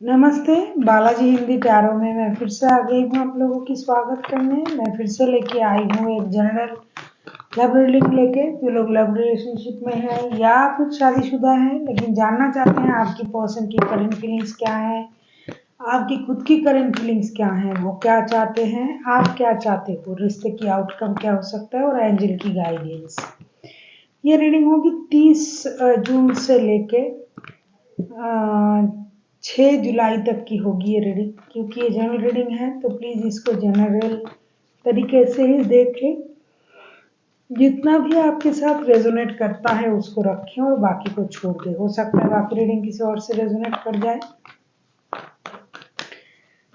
नमस्ते, बालाजी हिंदी टैरो में मैं फिर से आ गई हूँ आप लोगों की स्वागत करने। मैं फिर से लेके आई हूँ एक जनरल लव रीडिंग लेके। जो लोग लव रिलेशनशिप में हैं या फिर शादीशुदा हैं लेकिन जानना चाहते हैं आपकी पर्सन की करंट फीलिंग्स क्या है, आपकी खुद की करंट फीलिंग्स क्या है, वो क्या चाहते हैं, आप क्या चाहते हो, रिश्ते की आउटकम क्या हो सकता है और एंजल की गाइडेंस। ये रीडिंग होगी 30 जून से लेके 6 जुलाई तक की होगी ये रीडिंग। क्योंकि ये जनरल रीडिंग है तो प्लीज़ इसको जनरल तरीके से ही देखें। जितना भी आपके साथ रेजोनेट करता है उसको रखें और बाकी को छोड़ दें। हो सकता है बाकी रीडिंग किसी और से रेजोनेट कर जाए।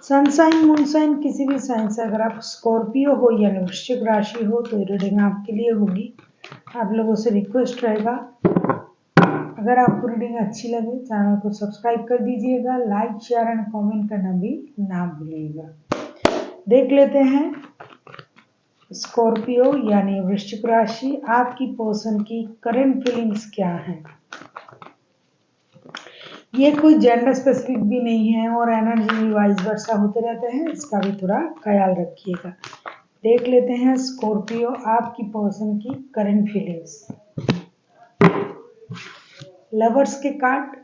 सनसाइन मूनसाइन किसी भी साइन से अगर आप स्कॉर्पियो हो या वृश्चिक राशि हो तो ये रीडिंग आपके लिए होगी। आप लोगों से रिक्वेस्ट रहेगा, अगर आपको रीडिंग अच्छी लगे चैनल को सब्सक्राइब कर दीजिएगा, लाइक शेयर एंड कमेंट करना भी ना भूलिएगा। देख लेते हैं स्कॉर्पियो यानी वृश्चिक राशि, आपकी पर्सन की करंट फीलिंग्स क्या हैं। ये कोई जेंडर स्पेसिफिक भी नहीं है और एनर्जी वाइज वर्षा होते रहते हैं, इसका भी थोड़ा ख्याल रखिएगा। देख लेते हैं स्कॉर्पियो आपकी पर्सन की करंट फीलिंग्स। लवर्स के कार्ड,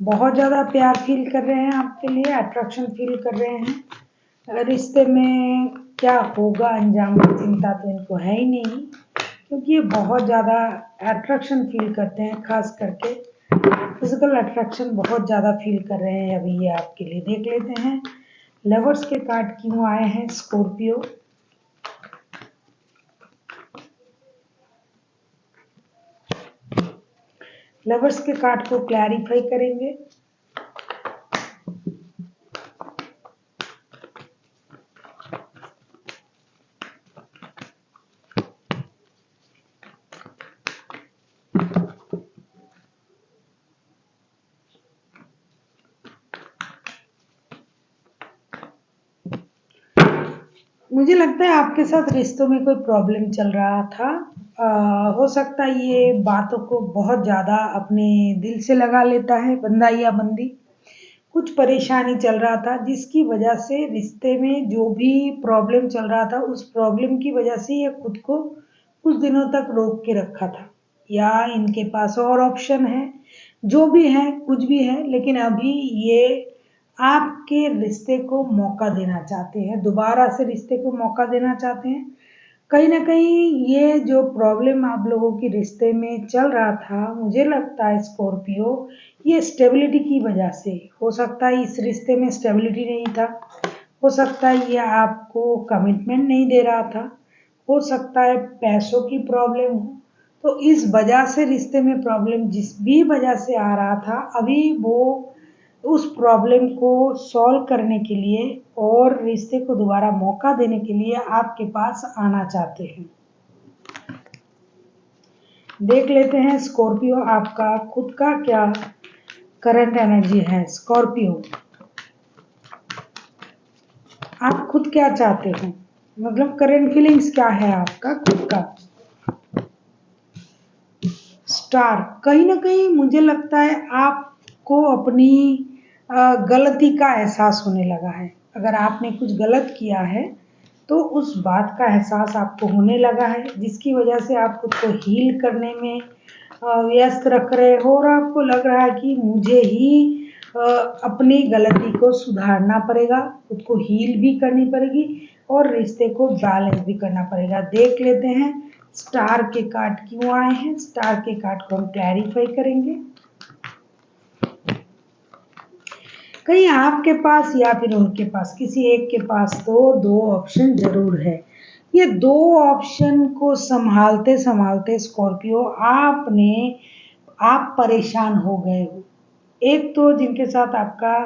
बहुत ज़्यादा प्यार फील कर रहे हैं आपके लिए, अट्रैक्शन फील कर रहे हैं। रिश्ते में क्या होगा अंजाम की चिंता तो इनको है ही नहीं, क्योंकि ये बहुत ज़्यादा अट्रैक्शन फील करते हैं। खास करके फिजिकल अट्रैक्शन बहुत ज़्यादा फील कर रहे हैं अभी ये आपके लिए। देख लेते हैं लवर्स के कार्ड क्यों आए हैं स्कॉर्पियो। लवर्स के कार्ड को क्लैरिफाई करेंगे। मुझे लगता है आपके साथ रिश्तों में कोई प्रॉब्लम चल रहा था। हो सकता है ये बातों को बहुत ज़्यादा अपने दिल से लगा लेता है बंदा या बंदी। कुछ परेशानी चल रहा था जिसकी वजह से रिश्ते में जो भी प्रॉब्लम चल रहा था उस प्रॉब्लम की वजह से ये खुद को कुछ दिनों तक रोक के रखा था, या इनके पास और ऑप्शन है, जो भी है कुछ भी है, लेकिन अभी ये आपके रिश्ते को मौका देना चाहते हैं, दोबारा से रिश्ते को मौका देना चाहते हैं। कहीं ना कहीं ये जो प्रॉब्लम आप लोगों के रिश्ते में चल रहा था, मुझे लगता है स्कॉर्पियो ये स्टेबिलिटी की वजह से हो सकता है। इस रिश्ते में स्टेबिलिटी नहीं था, हो सकता है ये आपको कमिटमेंट नहीं दे रहा था, हो सकता है पैसों की प्रॉब्लम हो। तो इस वजह से रिश्ते में प्रॉब्लम जिस भी वजह से आ रहा था, अभी वो उस प्रॉब्लम को सॉल्व करने के लिए और रिश्ते को दोबारा मौका देने के लिए आपके पास आना चाहते हैं। देख लेते हैं स्कॉर्पियो आपका खुद का क्या करंट एनर्जी है। स्कॉर्पियो आप खुद क्या चाहते हैं, मतलब करंट फीलिंग्स क्या है आपका खुद का। स्टार, कहीं ना कहीं मुझे लगता है आपको अपनी गलती का एहसास होने लगा है। अगर आपने कुछ गलत किया है तो उस बात का एहसास आपको होने लगा है, जिसकी वजह से आप खुद को हील करने में व्यस्त रख रहे हो और आपको लग रहा है कि मुझे ही अपनी गलती को सुधारना पड़ेगा, खुद को हील भी करनी पड़ेगी और रिश्ते को बैलेंस भी करना पड़ेगा। देख लेते हैं स्टार के कार्ड क्यों आए हैं। स्टार के कार्ड को हम क्लैरिफाई करेंगे। कहीं आपके पास या फिर उनके पास, किसी एक के पास तो दो ऑप्शन जरूर है। ये दो ऑप्शन को संभालते संभालते स्कॉर्पियो आप परेशान हो गए हो। एक तो जिनके साथ आपका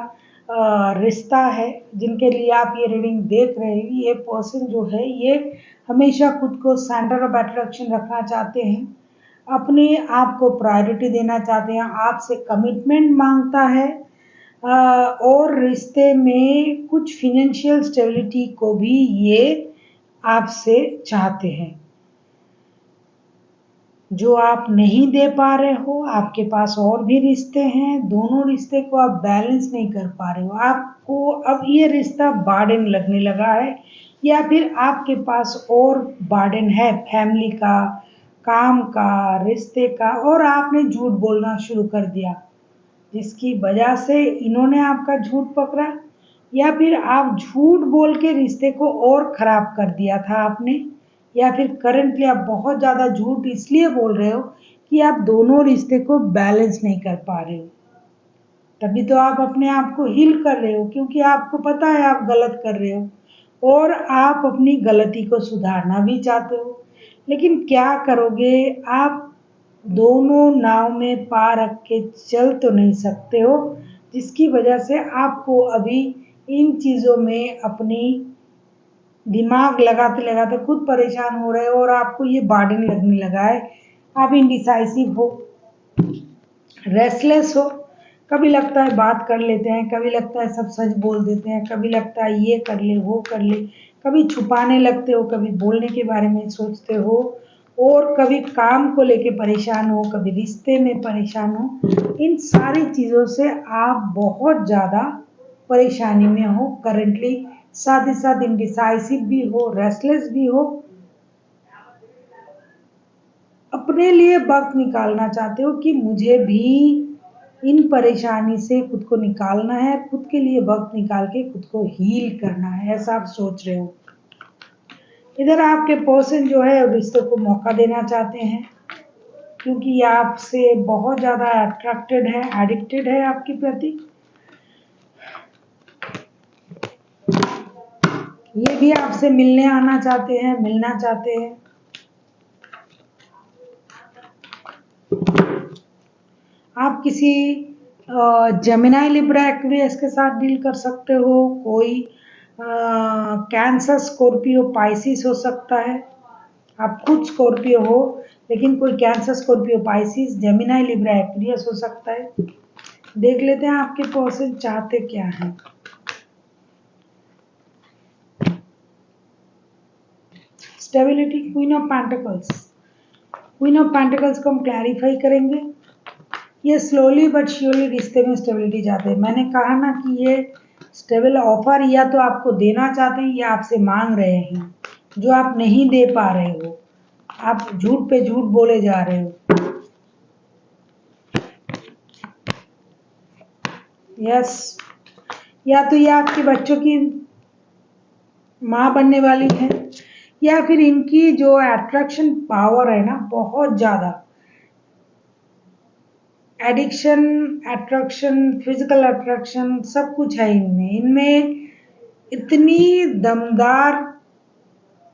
रिश्ता है, जिनके लिए आप ये रीडिंग देख रहे हैं, ये पर्सन जो है ये हमेशा खुद को सेंटर ऑफ अट्रैक्शन रखना चाहते हैं, अपने आप को प्रायोरिटी देना चाहते हैं, आपसे कमिटमेंट मांगता है और रिश्ते में कुछ फिनेंशियल स्टेबिलिटी को भी ये आपसे चाहते हैं। जो आप नहीं दे पा रहे हो, आपके पास और भी रिश्ते हैं, दोनों रिश्ते को आप बैलेंस नहीं कर पा रहे हो, आपको अब ये रिश्ता बर्डन लगने लगा है, या फिर आपके पास और बर्डन है फैमिली का, काम का, रिश्ते का, और आपने झूठ बोलना शुरू कर दिया, जिसकी वजह से इन्होंने आपका झूठ पकड़ा, या फिर आप झूठ बोल के रिश्ते को और खराब कर दिया था आपने, या फिर करंटली आप बहुत ज़्यादा झूठ इसलिए बोल रहे हो कि आप दोनों रिश्ते को बैलेंस नहीं कर पा रहे हो। तभी तो आप अपने आप को हील कर रहे हो, क्योंकि आपको पता है आप गलत कर रहे हो और आप अपनी गलती को सुधारना भी चाहते हो, लेकिन क्या करोगे, आप दोनों नाव में पार रख के चल तो नहीं सकते हो, जिसकी वजह से आपको अभी इन चीज़ों में अपनी दिमाग लगाते लगाते खुद परेशान हो रहे हो और आपको ये बर्डन लगने लगा है। आप इंडिसाइसिव हो, रेस्टलेस हो, कभी लगता है बात कर लेते हैं, कभी लगता है सब सच बोल देते हैं, कभी लगता है ये कर ले वो कर ले, कभी छुपाने लगते हो, कभी बोलने के बारे में सोचते हो, और कभी काम को लेके परेशान हो, कभी रिश्ते में परेशान हो। इन सारी चीज़ों से आप बहुत ज़्यादा परेशानी में हो करंटली, साथ ही साथ इंडिसाइसिव भी हो, रेस्टलेस भी हो, अपने लिए वक्त निकालना चाहते हो कि मुझे भी इन परेशानी से खुद को निकालना है, खुद के लिए वक्त निकाल के खुद को हील करना है, ऐसा आप सोच रहे हो। इधर आपके पर्सन जो है रिश्ते को मौका देना चाहते हैं, क्योंकि ये आपसे बहुत ज़्यादा अट्रैक्टेड है, एडिक्टेड है आपके प्रति। ये भी आपसे मिलने आना चाहते हैं, मिलना चाहते हैं। आप किसी जेमिनी लिब्रा एक्वेरियस के साथ डील कर सकते हो, कोई कैंसर स्कॉर्पियो पाइसिस हो सकता है, आप खुद स्कॉर्पियो हो लेकिन कोई cancer Scorpio Pisces Gemini Libra Aquarius हो सकता है। देख लेते हैं आपके पर्सन चाहते क्या हैं। Stability, queen of pentacles, queen of pentacles को हम क्लैरिफाई करेंगे। ये स्लोली बट श्योरली रिश्ते में स्टेबिलिटी चाहते हैं। मैंने कहा ना कि ये स्टेबल ऑफर या तो आपको देना चाहते हैं या आपसे मांग रहे हैं, जो आप नहीं दे पा रहे हो, आप झूठ पे झूठ बोले जा रहे हो। यस, या तो ये आपके बच्चों की माँ बनने वाली है, या फिर इनकी जो अट्रैक्शन पावर है ना बहुत ज़्यादा, एडिक्शन, अट्रैक्शन, फिजिकल अट्रैक्शन सब कुछ है इनमें, इनमें इतनी दमदार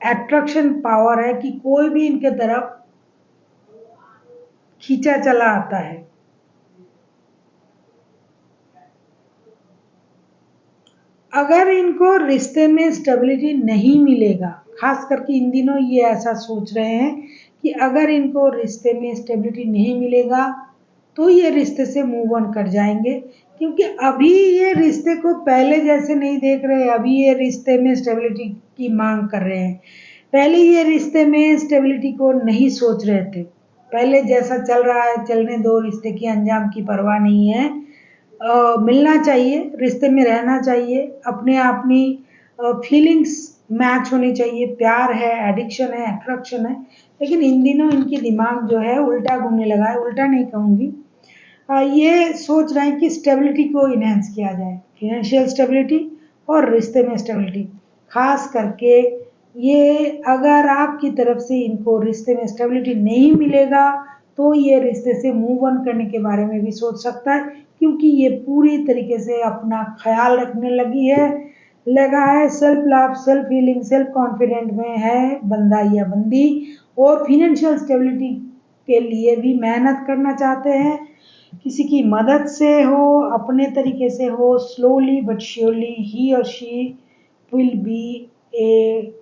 अट्रैक्शन पावर है कि कोई भी इनके तरफ खींचा चला आता है। अगर इनको रिश्ते में स्टेबिलिटी नहीं मिलेगा, खास करके इन दिनों ये ऐसा सोच रहे हैं कि अगर इनको रिश्ते में स्टेबिलिटी नहीं मिलेगा तो ये रिश्ते से मूव ऑन कर जाएंगे, क्योंकि अभी ये रिश्ते को पहले जैसे नहीं देख रहे, अभी ये रिश्ते में स्टेबिलिटी की मांग कर रहे हैं। पहले ये रिश्ते में स्टेबिलिटी को नहीं सोच रहे थे, पहले जैसा चल रहा है चलने दो, रिश्ते की अंजाम की परवाह नहीं है, मिलना चाहिए, रिश्ते में रहना चाहिए, अपने अपनी फीलिंग्स मैच होनी चाहिए, प्यार है, एडिक्शन है, अट्रैक्शन है। लेकिन इन दिनों इनकी दिमाग जो है उल्टा घूमने लगा है, उल्टा नहीं कहूँगी, ये सोच रहे हैं कि स्टेबिलिटी को इन्हेंस किया जाए, फिनेंशियल स्टेबिलिटी और रिश्ते में स्टेबिलिटी। खास करके ये अगर आपकी तरफ से इनको रिश्ते में स्टेबिलिटी नहीं मिलेगा तो ये रिश्ते से मूव ऑन करने के बारे में भी सोच सकता है, क्योंकि ये पूरी तरीके से अपना ख्याल रखने लगा है, self love, self healing, self confident में है बंदा या बंदी, और फिनेंशियल स्टेबिलिटी के लिए भी मेहनत करना चाहते हैं, किसी की मदद से हो, अपने तरीके से हो, स्लोली बट श्योरली ही और she will be A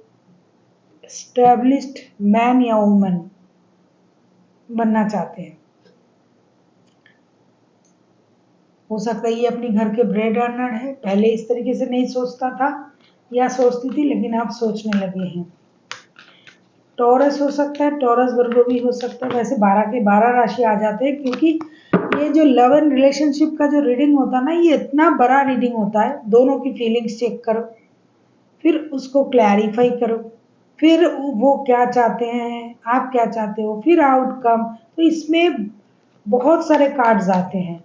established man या वुमन बनना चाहते हैं। हो सकता है ये अपनी घर के ब्रेड अर्नर है, पहले इस तरीके से नहीं सोचता था या सोचती थी, लेकिन अब सोचने लगे हैं। टॉरस हो सकता है, टॉरस वर्गो भी हो सकता है। वैसे 12 के 12 राशि आ जाते हैं, क्योंकि ये जो लव एंड रिलेशनशिप का जो रीडिंग होता है ना, ये इतना बड़ा रीडिंग होता है। दोनों की फीलिंग्स चेक करो, फिर उसको क्लैरिफाई करो, फिर वो क्या चाहते हैं, आप क्या चाहते हो, फिर आउटकम। तो इसमें बहुत सारे कार्ड्स आते हैं,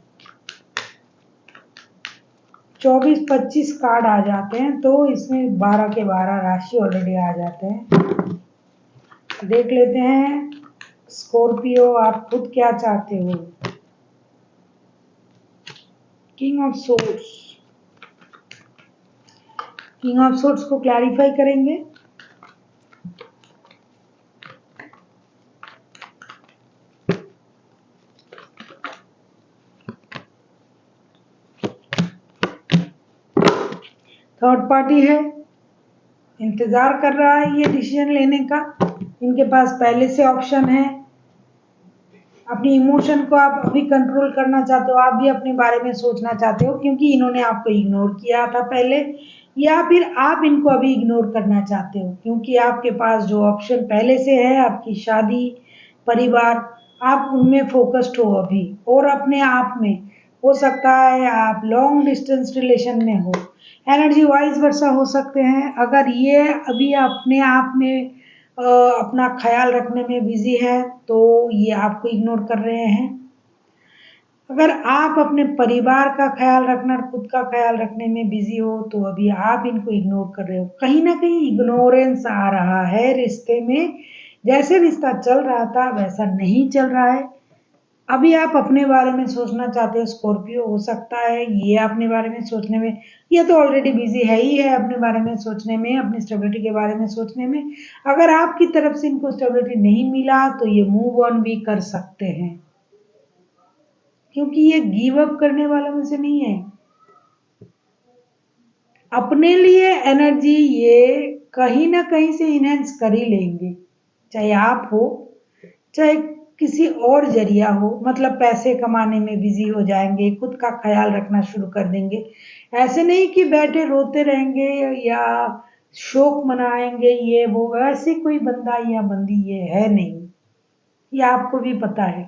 24-25 कार्ड आ जाते हैं। तो इसमें 12 के 12 राशि ऑलरेडी आ जाते हैं। देख लेते हैं स्कॉर्पियो, आप खुद क्या चाहते हो। King of swords, king of swords को क्लैरिफाई करेंगे। थर्ड पार्टी है, इंतजार कर रहा है ये डिसीजन लेने का। इनके पास पहले से ऑप्शन है। अपनी इमोशन को आप अभी कंट्रोल करना चाहते हो, आप भी अपने बारे में सोचना चाहते हो, क्योंकि इन्होंने आपको इग्नोर किया था पहले, या फिर आप इनको अभी इग्नोर करना चाहते हो, क्योंकि आपके पास जो ऑप्शन पहले से है, आपकी शादी, परिवार, आप उनमें फोकस्ड हो अभी, और अपने आप में। हो सकता है आप लॉन्ग डिस्टेंस रिलेशन में हो, एनर्जी वाइज वर्सा हो सकते हैं। अगर ये अभी अपने आप में अपना ख्याल रखने में बिजी है, तो ये आपको इग्नोर कर रहे हैं। अगर आप अपने परिवार का ख्याल रखना, खुद का ख्याल रखने में बिजी हो, तो अभी आप इनको इग्नोर कर रहे हो। कहीं ना कहीं इग्नोरेंस आ रहा है रिश्ते में। जैसे रिश्ता चल रहा था वैसा नहीं चल रहा है। अभी आप अपने बारे में सोचना चाहते हो स्कॉर्पियो, हो सकता है ये अपने बारे में सोचने में, ये तो ऑलरेडी बिजी है ही है अपने बारे में सोचने में, अपनी स्टेबिलिटी के बारे में सोचने में। अगर आपकी तरफ से इनको स्टेबिलिटी नहीं मिला, तो ये मूव ऑन भी कर सकते हैं, क्योंकि ये गिव अप करने वालों में से नहीं है। अपने लिए एनर्जी ये कहीं ना कहीं से इनहेंस कर ही लेंगे, चाहे आप हो, चाहे किसी और जरिया हो। मतलब पैसे कमाने में बिजी हो जाएंगे, खुद का ख्याल रखना शुरू कर देंगे। ऐसे नहीं कि बैठे रोते रहेंगे या शोक मनाएंगे, ये वो, वैसे कोई बंदा या बंदी ये है नहीं, ये आपको भी पता है।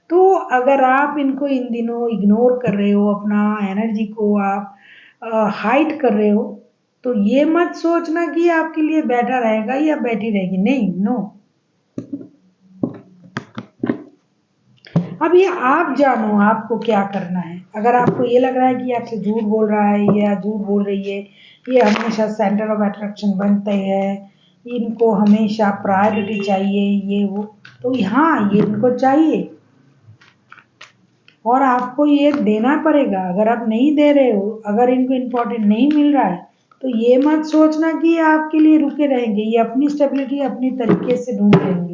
तो अगर आप इनको इन दिनों इग्नोर कर रहे हो, अपना एनर्जी को आप हाइड कर रहे हो, तो ये मत सोचना कि आपके लिए बैठा रहेगा या बैठी रहेगी, नहीं, नो। अब ये आप जानो आपको क्या करना है। अगर आपको ये लग रहा है कि आपसे झूठ बोल रहा है या झूठ बोल रही है, ये हमेशा सेंटर ऑफ अट्रैक्शन बनते हैं, इनको हमेशा प्रायोरिटी चाहिए, ये वो, तो हाँ, ये इनको चाहिए और आपको ये देना पड़ेगा। अगर आप नहीं दे रहे हो, अगर इनको इम्पोर्टेंट नहीं मिल रहा है, तो ये मत सोचना कि ये आपके लिए रुके रहेंगे। ये अपनी स्टेबिलिटी अपनी तरीके से ढूंढ लेंगे,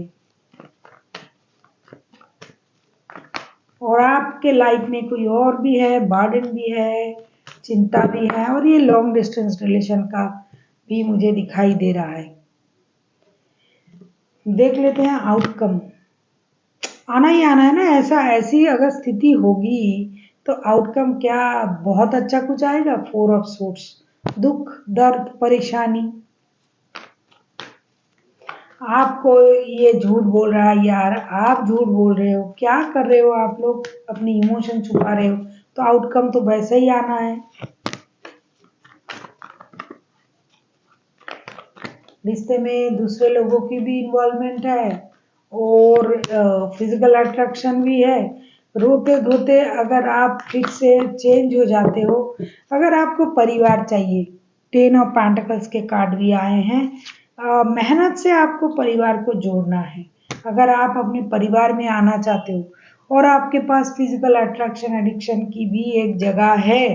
और आपके लाइफ में कोई और भी है, बर्डन भी है, चिंता भी है, और ये लॉन्ग डिस्टेंस रिलेशन का भी मुझे दिखाई दे रहा है। देख लेते हैं आउटकम। आना ही आना है ना, ऐसा ऐसी अगर स्थिति होगी तो आउटकम क्या बहुत अच्छा कुछ आएगा। 4 ऑफ सोर्ट्स, दुख, दर्द, परेशानी। आपको ये झूठ बोल रहा है यार, आप झूठ बोल रहे हो, क्या कर रहे हो आप लोग, अपनी इमोशन छुपा रहे हो, तो आउटकम तो वैसे ही आना है। रिश्ते में दूसरे लोगों की भी इन्वॉल्वमेंट है, और फिजिकल अट्रैक्शन भी है। रोते धोते अगर आप फिर से चेंज हो जाते हो। अगर आपको परिवार चाहिए, 10 ऑफ पेंटिकल्स के कार्ड भी आए हैं। मेहनत से आपको परिवार को जोड़ना है। अगर आप अपने परिवार में आना चाहते हो, और आपके पास फिजिकल अट्रैक्शन एडिक्शन की भी एक जगह है,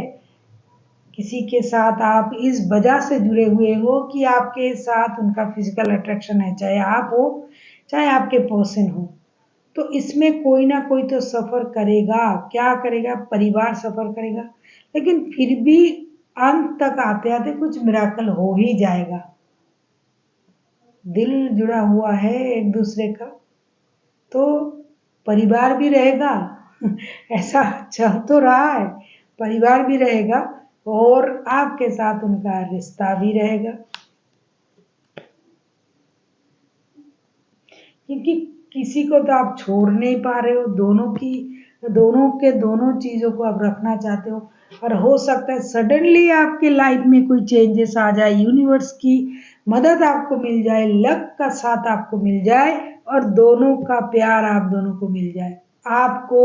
किसी के साथ आप इस वजह से जुड़े हुए हो कि आपके साथ उनका फिजिकल अट्रैक्शन है, चाहे आप हो, चाहे आपके पर्सन हो, तो इसमें कोई ना कोई तो सफर करेगा। क्या करेगा? परिवार सफर करेगा, लेकिन फिर भी अंत तक आते आते कुछ मिराकल हो ही जाएगा। दिल जुड़ा हुआ है एक दूसरे का, तो परिवार भी रहेगा। ऐसा चल तो रहा है, परिवार भी रहेगा और आपके साथ उनका रिश्ता भी रहेगा। क्योंकि किसी को तो आप छोड़ नहीं पा रहे हो, दोनों चीज़ों को आप रखना चाहते हो। और हो सकता है सडनली आपके लाइफ में कोई चेंजेस आ जाए, यूनिवर्स की मदद आपको मिल जाए, लक का साथ आपको मिल जाए और दोनों का प्यार आप दोनों को मिल जाए। आपको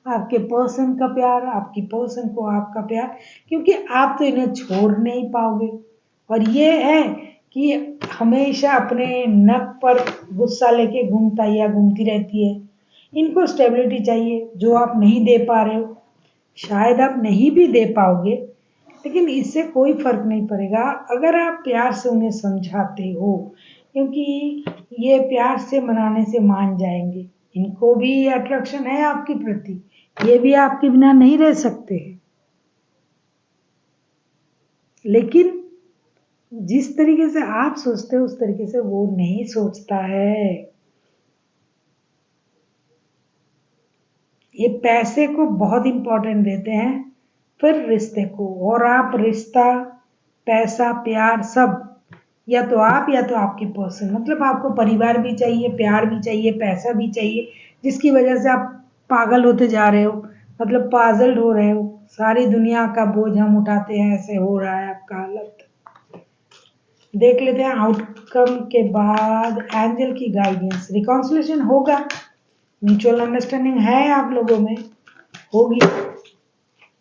आपके पर्सन का प्यार, आपकी पर्सन को आपका प्यार, क्योंकि आप तो इन्हें छोड़ नहीं पाओगे। और ये है कि हमेशा अपने नक पर गुस्सा लेके घूमता या घूमती रहती है। इनको स्टेबिलिटी चाहिए जो आप नहीं दे पा रहे हो। शायद आप नहीं भी दे पाओगे, लेकिन इससे कोई फर्क नहीं पड़ेगा अगर आप प्यार से उन्हें समझाते हो, क्योंकि ये प्यार से मनाने से मान जाएंगे। इनको भी अट्रैक्शन है आपके प्रति, ये भी आपके बिना नहीं रह सकते हैं। लेकिन जिस तरीके से आप सोचते हो उस तरीके से वो नहीं सोचता है। ये पैसे को बहुत इंपॉर्टेंट देते हैं, फिर रिश्ते को। और आप रिश्ता, पैसा, प्यार सब, या तो आप या तो आपकी पर्सन, मतलब आपको परिवार भी चाहिए, प्यार भी चाहिए, पैसा भी चाहिए, जिसकी वजह से आप पागल होते जा रहे हो, मतलब पागल हो रहे हो। सारी दुनिया का बोझ हम उठाते हैं, ऐसे हो रहा है आपका हालत। देख लेते हैं आउटकम के बाद एंजल की गाइडेंस। रिकॉन्सिलेशन होगा, म्यूचुअल अंडरस्टैंडिंग है आप लोगों में, होगी।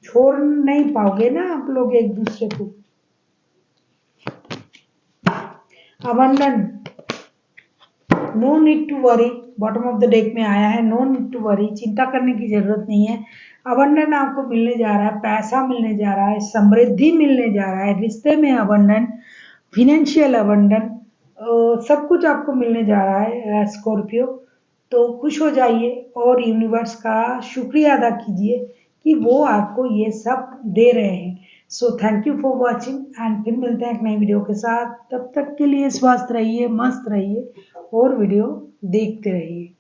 छोड़ नहीं पाओगे ना आप लोग एक दूसरे को। Abandon, no need to worry, bottom of the deck में आया है, नो नीड टू वरी, चिंता करने की जरूरत नहीं है। अबंडन आपको मिलने जा रहा है, पैसा मिलने जा रहा है, समृद्धि मिलने जा रहा है, रिश्ते में अबंडन, फिनेंशियल अबंडन, सब कुछ आपको मिलने जा रहा है स्कॉर्पियो। तो खुश हो जाइए और यूनिवर्स का शुक्रिया अदा कीजिए कि वो आपको ये सब दे रहे हैं। So thank you for watching and फिर मिलते हैं एक नई वीडियो के साथ। तब तक के लिए स्वस्थ रहिए, मस्त रहिए और वीडियो देखते रहिए।